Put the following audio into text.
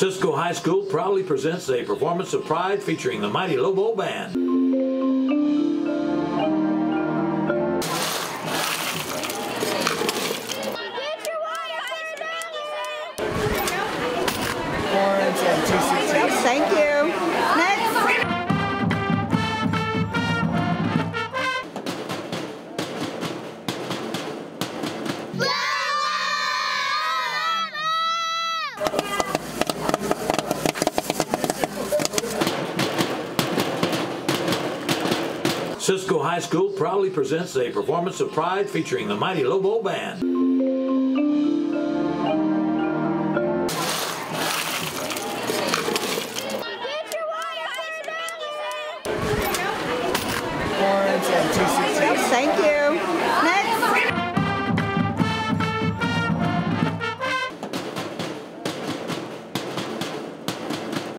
Cisco High School proudly presents a performance of pride featuring the Mighty Lobo Band. Orange and 216. Thank you. Next. Cisco High School proudly presents a performance of pride featuring the Mighty Lobo Band. Orange and 216.